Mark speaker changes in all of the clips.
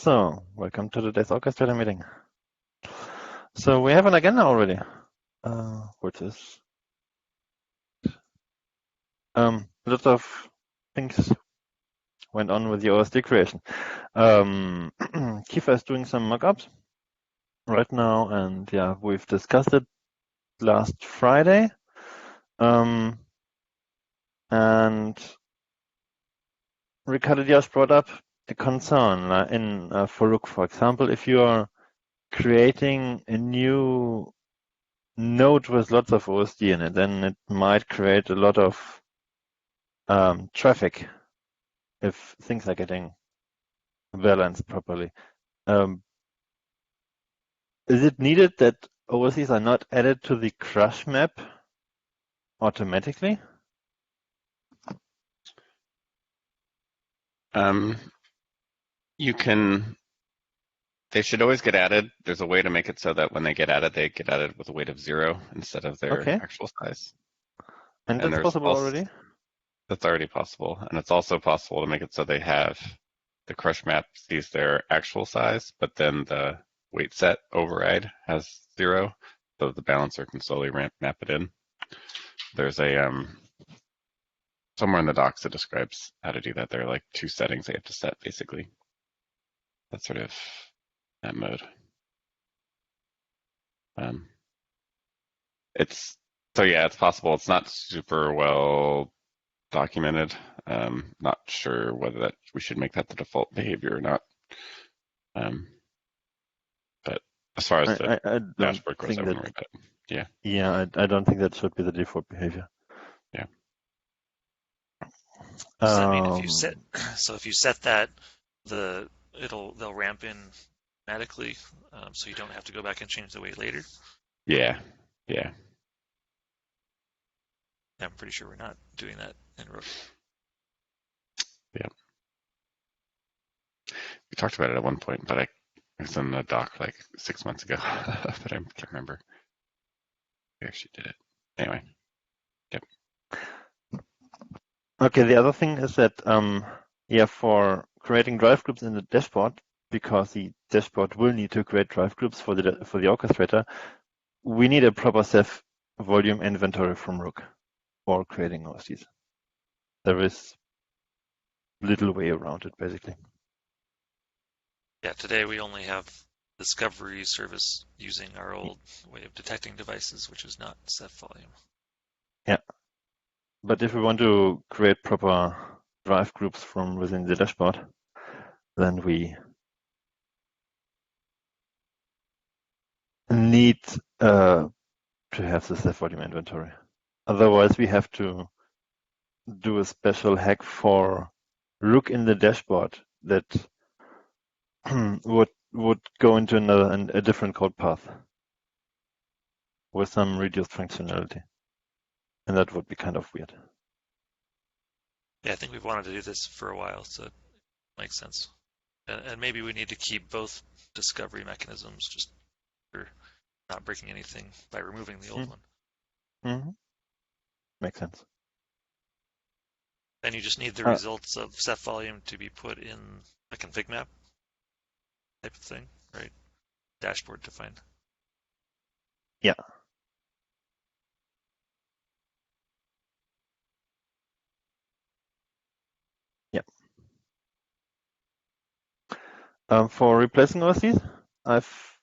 Speaker 1: So, welcome to today's Orchestration meeting. So we have an agenda already, which is lots of things went on with the OSD creation. Kiefer is doing some mockups right now, and yeah, we've discussed it last Friday. And Ricardo Diaz brought up a concern in for Rook, for example, if you are creating a new node with lots of OSD in it, then it might create a lot of traffic if things are getting balanced properly. Is it needed that OSDs are not added to the crush map automatically?
Speaker 2: They should always get added. There's a way to make it so that when they get added with a weight of 0 instead of their actual size.
Speaker 1: And that's possible already?
Speaker 2: That's already possible. And it's also possible to make it so they have the crush map sees their actual size, but then the weight set override has 0, so the balancer can slowly map it in. There's a somewhere in the docs that describes how to do that. There are like 2 settings they have to set basically. That's sort of that mode. It's possible. It's not super well documented. Not sure whether we should make that the default behavior or not. But as far as the dashboard goes, I wouldn't worry about it. Yeah.
Speaker 1: Yeah, I don't think that should be the default behavior.
Speaker 2: Yeah.
Speaker 3: Does that mean if you set that, they'll ramp in automatically, so you don't have to go back and change the weight later?
Speaker 2: Yeah.
Speaker 3: I'm pretty sure we're not doing that in Rook.
Speaker 2: Yeah. We talked about it at one point, but it was in the doc like 6 months ago, but I can't remember. We actually did it. Anyway. Yep.
Speaker 1: Okay, the other thing is that, for creating drive groups in the dashboard, because the dashboard will need to create drive groups for the orchestrator, we need a proper Ceph volume inventory from Rook for creating OSDs. There is little way around it, basically.
Speaker 3: Yeah, today we only have discovery service using our old way of detecting devices, which is not Ceph volume.
Speaker 1: Yeah, but if we want to create proper drive groups from within the dashboard, then we need to have the Ceph volume inventory. Otherwise, we have to do a special hack for Rook in the dashboard that would go into a different code path with some reduced functionality, and that would be kind of weird.
Speaker 3: Yeah, I think we've wanted to do this for a while, so it makes sense. And maybe we need to keep both discovery mechanisms just for not breaking anything by removing the old one.
Speaker 1: Mm-hmm. Makes sense.
Speaker 3: And you just need the results of Ceph volume to be put in a config map type of thing, right? Dashboard defined.
Speaker 1: Yeah. Yeah. For replacing OSDs, I've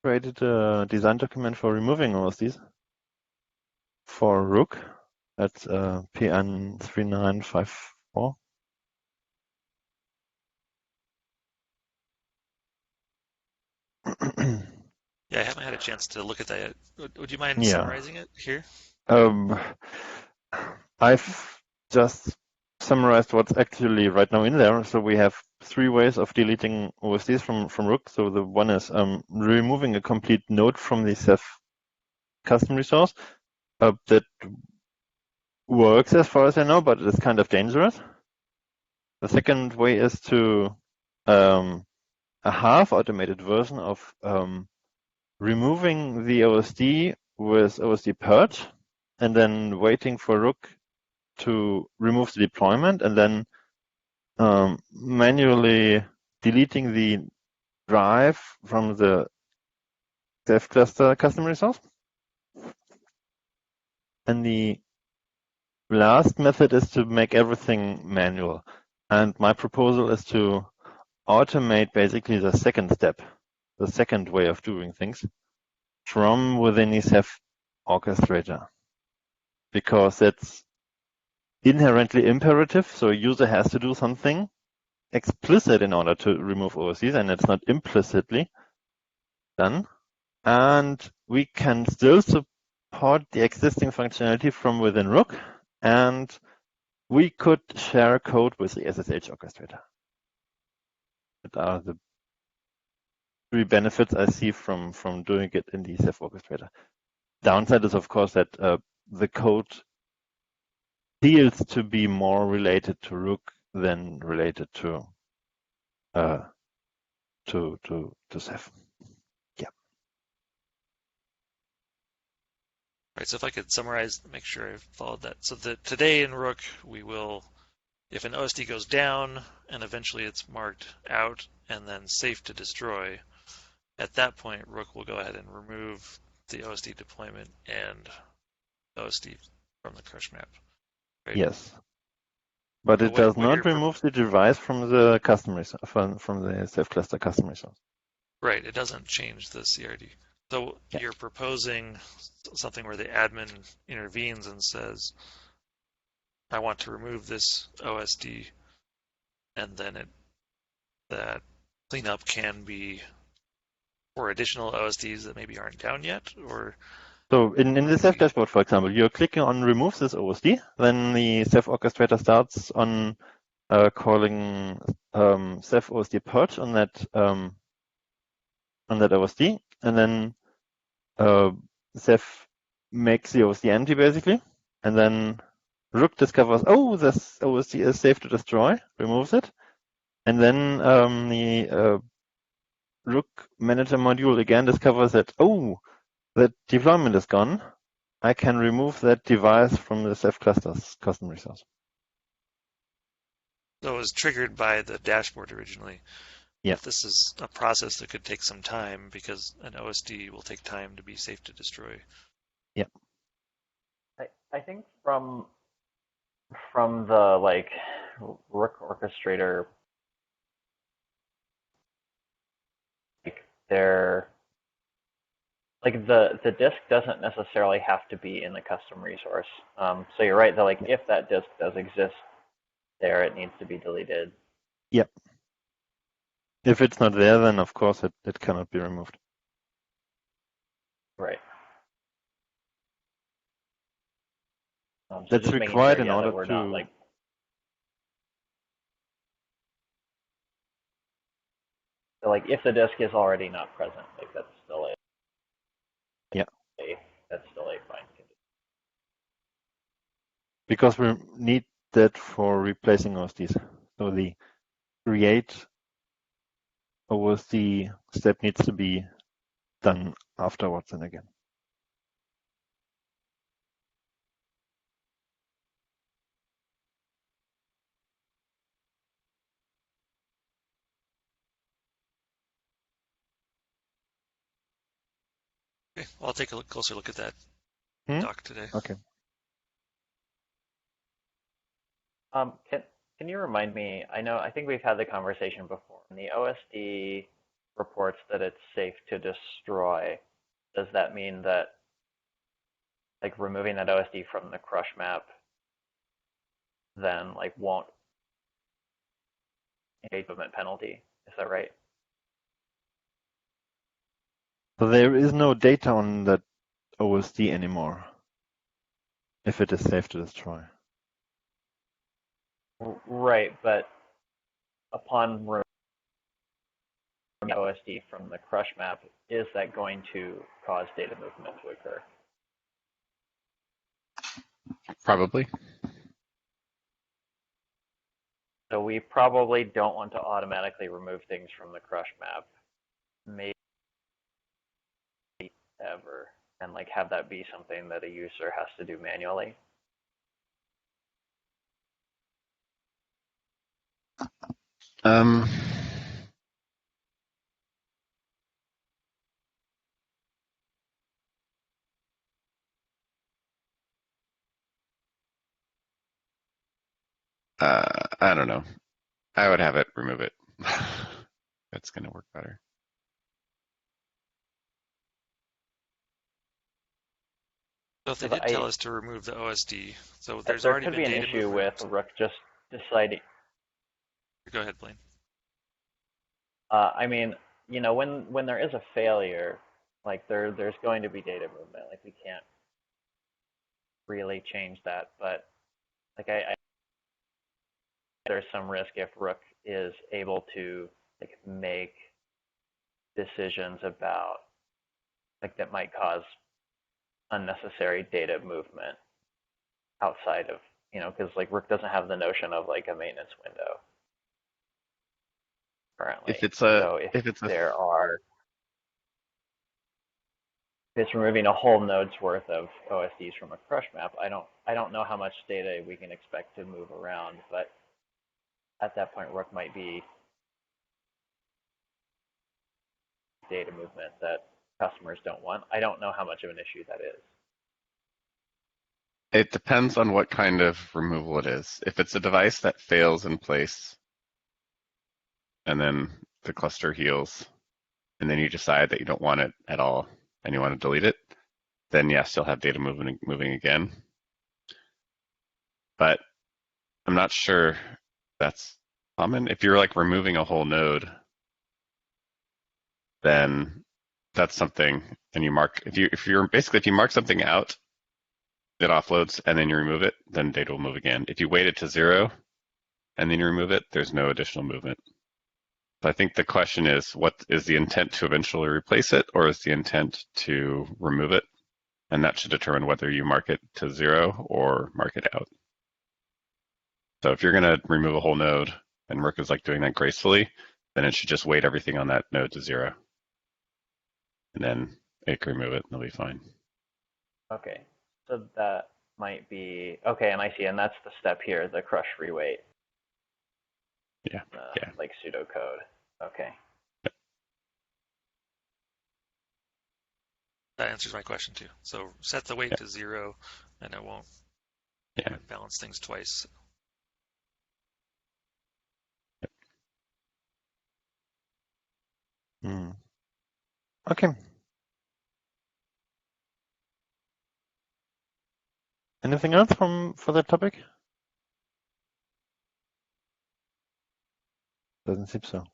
Speaker 1: created a design document for removing OSDs for Rook. That's PN 3954.
Speaker 3: Yeah, I haven't had a chance to look at that yet. Would you mind summarizing it here?
Speaker 1: I've just summarized what's actually right now in there. So we have 3 ways of deleting OSDs from Rook. So the one is removing a complete node from the Ceph custom resource. That works as far as I know, but it's kind of dangerous. The second way is to a half automated version of removing the OSD with OSD purge and then waiting for Rook to remove the deployment and then manually deleting the drive from the Ceph cluster custom resource. And the last method is to make everything manual. And my proposal is to automate basically the second step, the second way of doing things from within the Ceph orchestrator, because it's inherently imperative. So a user has to do something explicit in order to remove OSDs, and it's not implicitly done. And we can still support the existing functionality from within Rook, and we could share code with the SSH orchestrator. That are the three benefits I see from doing it in the Ceph orchestrator. Downside is, of course, that the code feels to be more related to Rook than related to Ceph. Yeah.
Speaker 3: Right, so if I could summarize, make sure I followed that. So today in Rook, we will, if an OSD goes down and eventually it's marked out and then safe to destroy, at that point, Rook will go ahead and remove the OSD deployment and OSD from the crush map. Right?
Speaker 1: Yes. But it does not
Speaker 3: you're
Speaker 1: remove the device from the customers, from the Ceph cluster customer resource.
Speaker 3: right, it doesn't change the CRD. So you're proposing something where the admin intervenes and says, I want to remove this OSD, and then that cleanup can be for additional OSDs that maybe aren't down yet, or
Speaker 1: So in the Ceph dashboard, for example, you're clicking on remove this OSD, then the Ceph orchestrator starts on calling Ceph OSD purge on that OSD, and then Ceph makes the OSD empty basically, and then Rook discovers, oh, this OSD is safe to destroy, removes it, and then the Rook manager module again discovers that, oh, that deployment is gone. I can remove that device from the Ceph cluster's custom resource.
Speaker 3: So it was triggered by the dashboard originally.
Speaker 1: Yeah.
Speaker 3: But this is a process that could take some time because an OSD will take time to be safe to destroy.
Speaker 1: Yeah.
Speaker 4: I think from the Rook orchestrator, the disk doesn't necessarily have to be in the custom resource. So you're right that if that disk does exist there, it needs to be deleted.
Speaker 1: Yep. If it's not there, then of course it cannot be removed.
Speaker 4: Right. So
Speaker 1: that's required in order
Speaker 4: we're
Speaker 1: to.
Speaker 4: Not, so if the disk is already not present, that's still a.
Speaker 1: Yeah.
Speaker 4: That's still a fine condition.
Speaker 1: Because we need that for replacing OSDs. So the create OSD step needs to be done afterwards and again.
Speaker 3: Okay, well, I'll take a closer look at that doc today.
Speaker 1: Okay.
Speaker 4: Can you remind me? I think we've had the conversation before. When the OSD reports that it's safe to destroy, does that mean that removing that OSD from the crush map then won't engagement penalty? Is that right?
Speaker 1: So there is no data on that OSD anymore if it is safe to destroy.
Speaker 4: Right, but upon removing OSD from the crush map, is that going to cause data movement to occur?
Speaker 2: Probably.
Speaker 4: So we probably don't want to automatically remove things from the crush map, maybe ever, and have that be something that a user has to do manually.
Speaker 2: I don't know. I would have it remove it. That's going to work better.
Speaker 3: So if they
Speaker 4: 'Cause
Speaker 3: did tell us to remove the OSD, so there's
Speaker 4: there
Speaker 3: already
Speaker 4: could
Speaker 3: been
Speaker 4: be an
Speaker 3: data
Speaker 4: issue with
Speaker 3: movement.
Speaker 4: Rook just deciding.
Speaker 3: Go ahead, Blaine.
Speaker 4: I mean, when there is a failure, like there's going to be data movement. Like we can't really change that, but like I there's some risk if Rook is able to like make decisions about like that might cause unnecessary data movement outside of because like Rook doesn't have the notion of like a maintenance window currently.
Speaker 2: If it's
Speaker 4: So if it's removing a whole node's worth of OSDs from a crush map, I don't know how much data we can expect to move around, but at that point Rook might be data movement that customers don't want. I don't know how much of an issue that is.
Speaker 2: It depends on what kind of removal it is. If it's a device that fails in place and then the cluster heals, and then you decide that you don't want it at all and you want to delete it, then yes, you'll have data moving again. But I'm not sure that's common. If you're like removing a whole node, then that's something, and you mark if you mark something out, it offloads and then you remove it, then data will move again. If you wait it to 0 and then you remove it, there's no additional movement. So I think the question is, what is the intent to eventually replace it, or is the intent to remove it? And that should determine whether you mark it to 0 or mark it out. So if you're going to remove a whole node, and Rook is like doing that gracefully, then it should just wait everything on that node to 0. And then it can remove it, and it'll be fine.
Speaker 4: Okay, so that might be okay, and I see, and that's the step here, the crush reweight.
Speaker 2: Yeah. Yeah.
Speaker 4: Like pseudocode. Okay.
Speaker 3: That answers my question too. So set the weight to 0, and it won't balance things twice.
Speaker 1: Okay. Anything else for that topic? Doesn't seem so.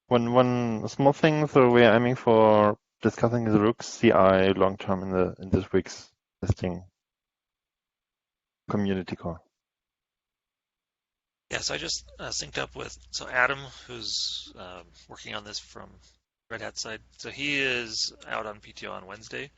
Speaker 1: One small thing. So we're aiming for discussing the Rook CI long term in this week's testing community call.
Speaker 3: Yeah, so I just synced up with Adam, who's working on this from Red Hat side. So he is out on PTO on Wednesday.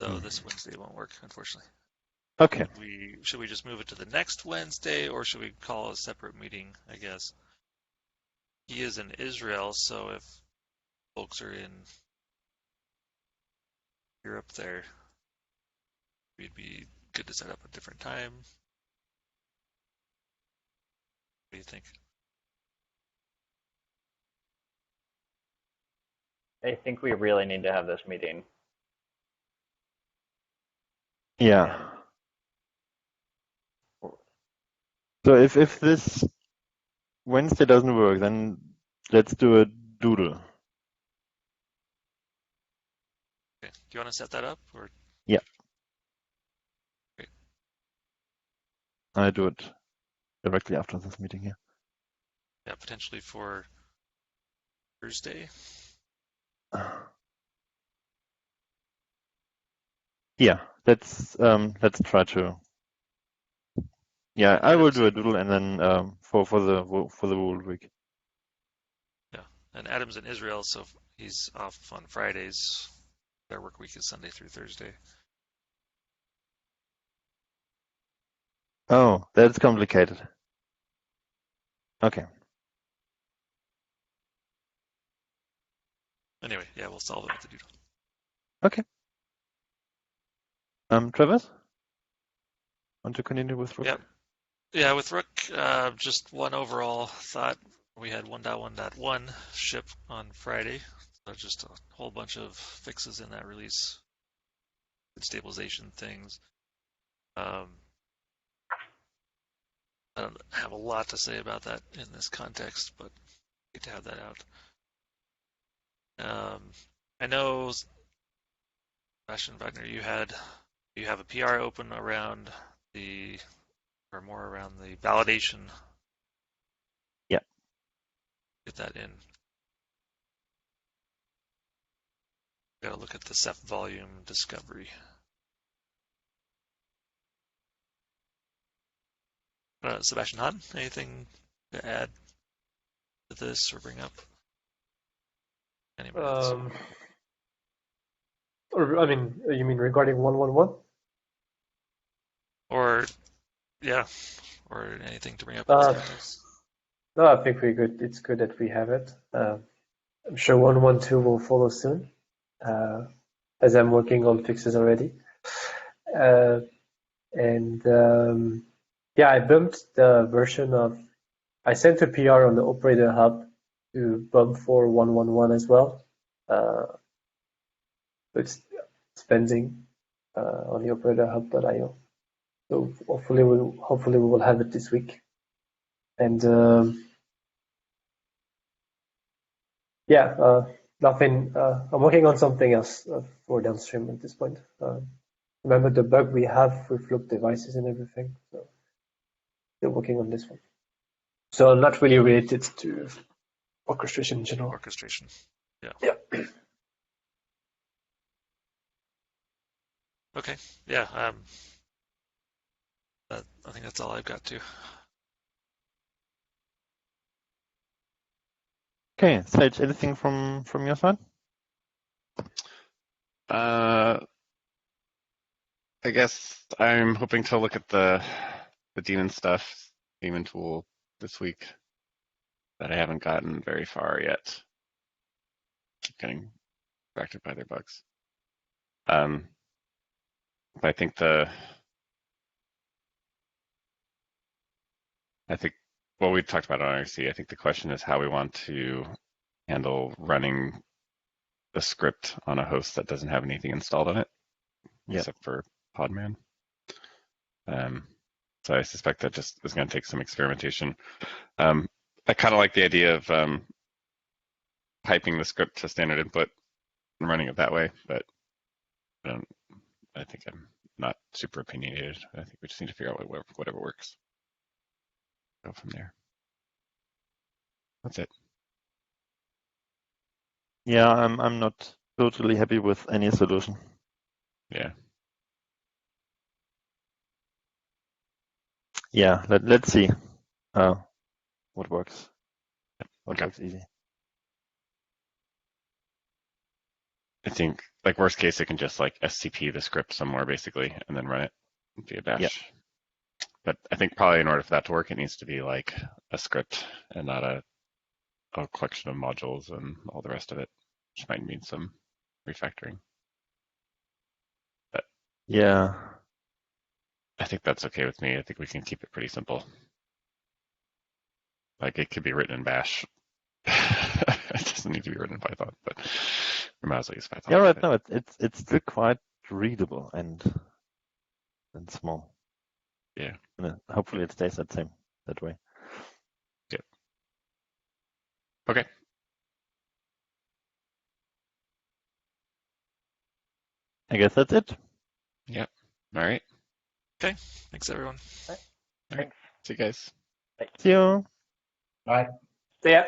Speaker 3: So this Wednesday won't work, unfortunately.
Speaker 1: Okay.
Speaker 3: Should we just move it to the next Wednesday, or should we call a separate meeting, I guess? He is in Israel, so if folks are in Europe there, it'd be good to set up a different time. What do you think?
Speaker 4: I think we really need to have this meeting.
Speaker 1: Yeah. So if this Wednesday doesn't work, then let's do a doodle.
Speaker 3: Okay. Do you want to set that up, or?
Speaker 1: Yeah.
Speaker 3: Great.
Speaker 1: I do it directly after this meeting here.
Speaker 3: Yeah, potentially for Thursday.
Speaker 1: Yeah, let's try to. Yeah, I will do a doodle and then for the whole week.
Speaker 3: Yeah, and Adam's in Israel, so he's off on Fridays. Their work week is Sunday through Thursday.
Speaker 1: Oh, that's complicated. Okay.
Speaker 3: Anyway, yeah, we'll solve it with the doodle.
Speaker 1: Okay. Travis, want to continue with Rook?
Speaker 3: Yep. Yeah, with Rook, just one overall thought. We had 1.1.1 ship on Friday. So just a whole bunch of fixes in that release, stabilization things. I don't have a lot to say about that in this context, but good to have that out. I know, Sebastian Wagner, you have a PR open around more around the validation.
Speaker 1: Yeah.
Speaker 3: Get that in. Got to look at the Ceph volume discovery. Sebastian Hahn, anything to add to this or bring up? Anybody else?
Speaker 5: Or I mean, you mean regarding 111?
Speaker 3: Or yeah, or anything to bring up?
Speaker 5: No, I think we're good. It's good that we have it. I'm sure 112 will follow soon, as I'm working on fixes already. Yeah, I bumped the version of. I sent a PR on the operator hub to bump for 111 as well. It's pending on the operator hub.io. So hopefully we will have it this week. And nothing. I'm working on something else for downstream at this point. Remember the bug we have with loop devices and everything. So still working on this one. So not really related to orchestration in general.
Speaker 3: Orchestration. Yeah.
Speaker 5: Yeah.
Speaker 3: Okay. Yeah. I think that's all I've got too.
Speaker 1: Okay, Sage, anything from your side?
Speaker 2: I guess I'm hoping to look at the daemon stuff, daemon tool this week that I haven't gotten very far yet. Keep getting distracted by their bugs. But I think what we talked about on IRC, I think the question is how we want to handle running the script on a host that doesn't have anything installed on it, except for Podman. So I suspect that just is going to take some experimentation. I kind of like the idea of piping the script to standard input and running it that way, but I think I'm not super opinionated. I think we just need to figure out whatever works. Go from there. That's it.
Speaker 1: Yeah, I'm not totally happy with any solution.
Speaker 2: Yeah.
Speaker 1: Yeah, let's see what works. What works easy.
Speaker 2: I think like worst case, it can just like SCP the script somewhere basically, and then run it via bash.
Speaker 1: Yep.
Speaker 2: But I think probably in order for that to work, it needs to be like a script and not a collection of modules and all the rest of it, which might mean some refactoring. But
Speaker 1: yeah,
Speaker 2: I think that's okay with me. I think we can keep it pretty simple. Like it could be written in bash. It doesn't need to be written in Python, but we might as well use Python.
Speaker 1: Yeah, right now it's still quite readable and small.
Speaker 2: Yeah.
Speaker 1: And hopefully it stays that way.
Speaker 2: Yep. Okay.
Speaker 1: I guess that's it.
Speaker 2: Yep. All right.
Speaker 3: Okay. Thanks, everyone.
Speaker 2: All right. See you guys.
Speaker 1: See you.
Speaker 5: Bye. See ya.